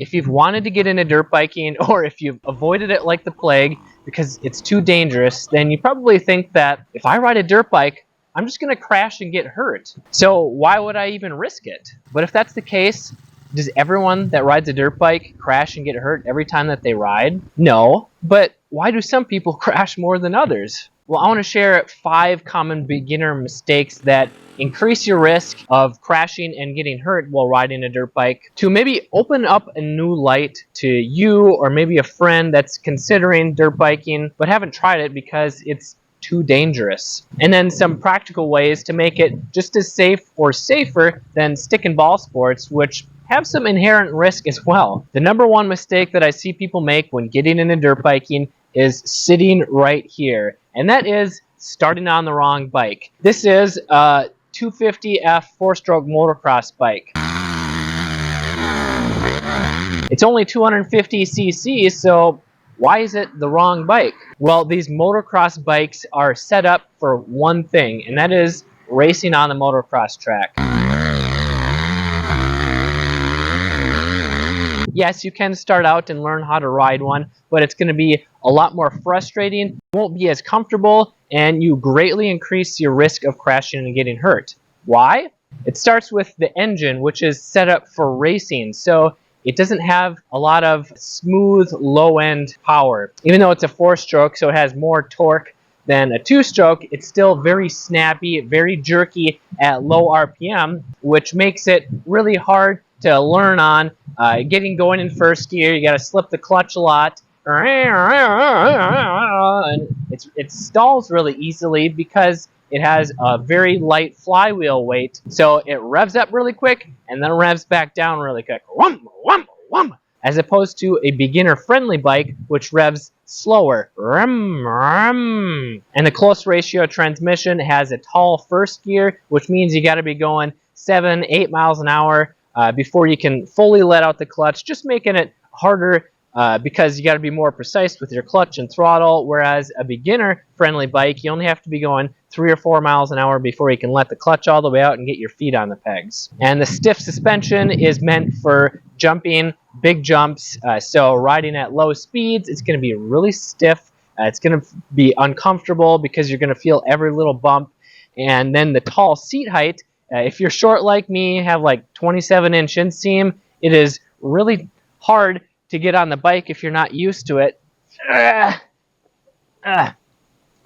if you've wanted to get into dirt biking, or if you've avoided it like the plague because it's too dangerous, then you probably think that if I ride a dirt bike, I'm just going to crash and get hurt. So why would I even risk it? But if that's the case, does everyone that rides a dirt bike crash and get hurt every time that they ride? No. But why do some people crash more than others? Well, I want to share 5 common beginner mistakes that increase your risk of crashing and getting hurt while riding a dirt bike, to maybe open up a new light to you or maybe a friend that's considering dirt biking but haven't tried it because it's too dangerous. And then some practical ways to make it just as safe or safer than stick and ball sports, which have some inherent risk as well. The number one mistake that I see people make when getting into dirt biking is sitting right here, and that is starting on the wrong bike. This is a 250F 4-stroke motocross bike. It's only 250 cc, so why is it the wrong bike? Well, these motocross bikes are set up for one thing, and that is racing on the motocross track. Yes, you can start out and learn how to ride one, but it's going to be a lot more frustrating, won't be as comfortable, and you greatly increase your risk of crashing and getting hurt. Why? It starts with the engine, which is set up for racing, so it doesn't have a lot of smooth low-end power. Even though it's a 4-stroke, so it has more torque than a 2-stroke, it's still very snappy, very jerky at low RPM, which makes it really hard to learn on. Getting going in first gear, you got to slip the clutch a lot, and it stalls really easily because it has a very light flywheel weight, so it revs up really quick and then revs back down really quick. Whum, whum, whum. As opposed to a beginner-friendly bike, which revs slower. Rum, rum. And the close ratio transmission has a tall first gear, which means you got to be going 7-8 miles an hour before you can fully let out the clutch, just making it harder because you got to be more precise with your clutch and throttle, whereas a beginner-friendly bike, you only have to be going 3 or 4 miles an hour before you can let the clutch all the way out and get your feet on the pegs. And the stiff suspension is meant for jumping big jumps, so riding at low speeds, it's going to be really stiff. It's going to be uncomfortable because you're going to feel every little bump. And then the tall seat height, if you're short like me, have like 27-inch inseam, it is really hard to get on the bike if you're not used to it. And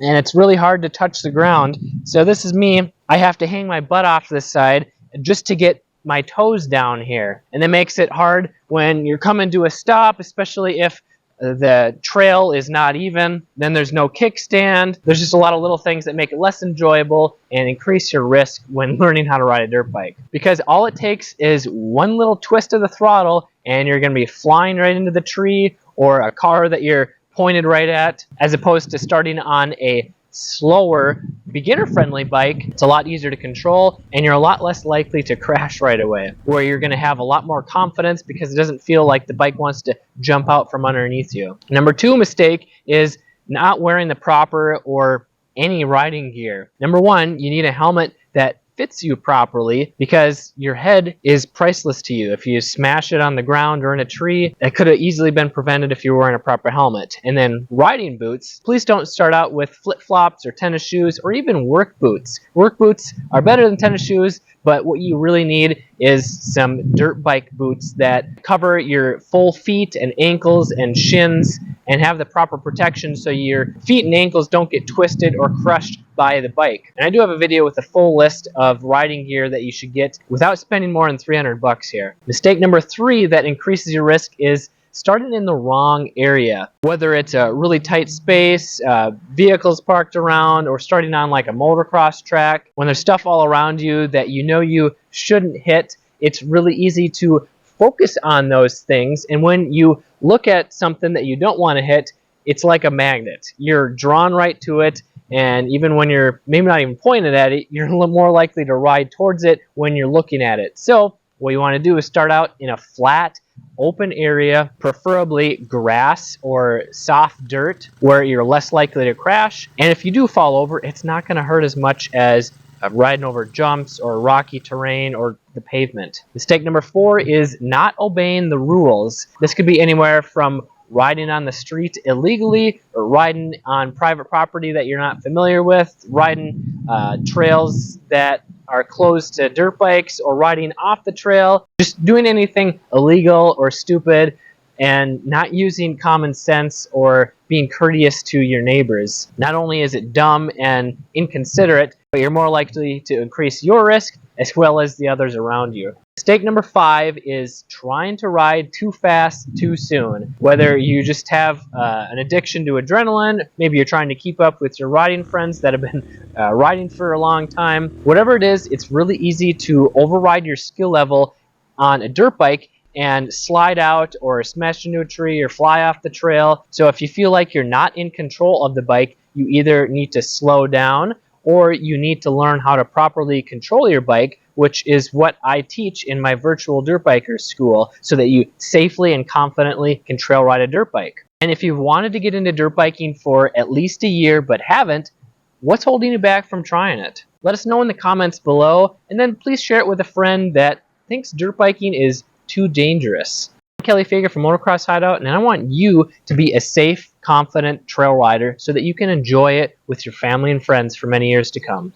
it's really hard to touch the ground. So this is me. I have to hang my butt off this side just to get my toes down here. And that makes it hard when you're coming to a stop, especially if the trail is not even, then there's no kickstand. There's just a lot of little things that make it less enjoyable and increase your risk when learning how to ride a dirt bike. Because all it takes is one little twist of the throttle and you're going to be flying right into the tree or a car that you're pointed right at, as opposed to starting on a slower, beginner-friendly bike. It's a lot easier to control, and you're a lot less likely to crash right away, where you're going to have a lot more confidence because it doesn't feel like the bike wants to jump out from underneath you. Number 2 mistake is not wearing the proper or any riding gear. Number 1, you need a helmet that fits you properly, because your head is priceless to you. If you smash it on the ground or in a tree, that could have easily been prevented if you were wearing a proper helmet. And then riding boots, please don't start out with flip-flops or tennis shoes or even work boots. Work boots are better than tennis shoes, but what you really need is some dirt bike boots that cover your full feet and ankles and shins and have the proper protection so your feet and ankles don't get twisted or crushed by the bike. And I do have a video with a full list of riding gear that you should get without spending more than $300 here. Mistake number 3 that increases your risk is starting in the wrong area. Whether it's a really tight space, vehicles parked around, or starting on like a motocross track, when there's stuff all around you that you know you shouldn't hit, it's really easy to focus on those things. And when you look at something that you don't want to hit, it's like a magnet. You're drawn right to it, and even when you're maybe not even pointed at it, you're a little more likely to ride towards it when you're looking at it. So what you want to do is start out in a flat, open area, preferably grass or soft dirt, where you're less likely to crash. And if you do fall over, it's not going to hurt as much as riding over jumps or rocky terrain or the pavement. Mistake number 4 is not obeying the rules. This could be anywhere from riding on the street illegally, or riding on private property that you're not familiar with, riding trails that are closed to dirt bikes, or riding off the trail, just doing anything illegal or stupid and not using common sense or being courteous to your neighbors. Not only is it dumb and inconsiderate, but you're more likely to increase your risk as well as the others around you. Mistake number 5 is trying to ride too fast too soon. Whether you just have an addiction to adrenaline, maybe you're trying to keep up with your riding friends that have been riding for a long time. Whatever it is, it's really easy to override your skill level on a dirt bike and slide out or smash into a tree or fly off the trail. So if you feel like you're not in control of the bike, you either need to slow down or you need to learn how to properly control your bike, which is what I teach in my virtual dirt biker school, so that you safely and confidently can trail ride a dirt bike. And if you've wanted to get into dirt biking for at least a year but haven't, what's holding you back from trying it? Let us know in the comments below, and then please share it with a friend that thinks dirt biking is too dangerous. I'm Kelly Fager from Motocross Hideout, and I want you to be a safe, confident trail rider so that you can enjoy it with your family and friends for many years to come.